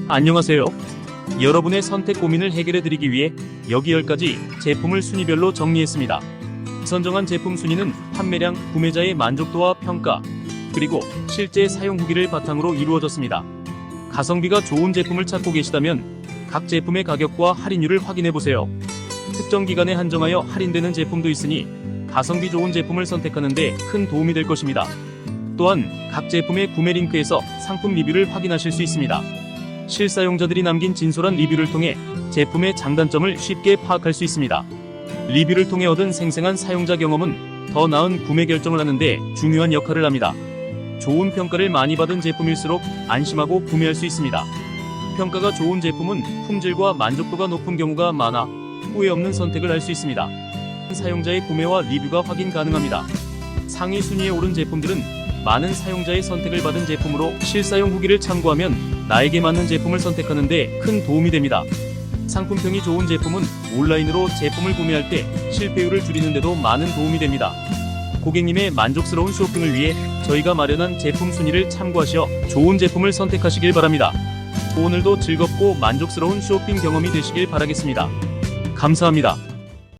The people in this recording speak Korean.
안녕하세요. 여러분의 선택 고민을 해결해드리기 위해 여기 10가지 제품을 순위별로 정리했습니다. 선정한 제품 순위는 판매량, 구매자의 만족도와 평가, 그리고 실제 사용 후기를 바탕으로 이루어졌습니다. 가성비가 좋은 제품을 찾고 계시다면 각 제품의 가격과 할인율을 확인해보세요. 특정 기간에 한정하여 할인되는 제품도 있으니 가성비 좋은 제품을 선택하는 데 큰 도움이 될 것입니다. 또한 각 제품의 구매 링크에서 상품 리뷰를 확인하실 수 있습니다. 실사용자들이 남긴 진솔한 리뷰를 통해 제품의 장단점을 쉽게 파악할 수 있습니다. 리뷰를 통해 얻은 생생한 사용자 경험은 더 나은 구매 결정을 하는 데 중요한 역할을 합니다. 좋은 평가를 많이 받은 제품일수록 안심하고 구매할 수 있습니다. 평가가 좋은 제품은 품질과 만족도가 높은 경우가 많아 후회 없는 선택을 할 수 있습니다. 사용자의 구매와 리뷰가 확인 가능합니다. 상위 순위에 오른 제품들은 많은 사용자의 선택을 받은 제품으로 실사용 후기를 참고하면 나에게 맞는 제품을 선택하는 데 큰 도움이 됩니다. 상품평이 좋은 제품은 온라인으로 제품을 구매할 때 실패율을 줄이는 데도 많은 도움이 됩니다. 고객님의 만족스러운 쇼핑을 위해 저희가 마련한 제품 순위를 참고하셔 좋은 제품을 선택하시길 바랍니다. 오늘도 즐겁고 만족스러운 쇼핑 경험이 되시길 바라겠습니다. 감사합니다.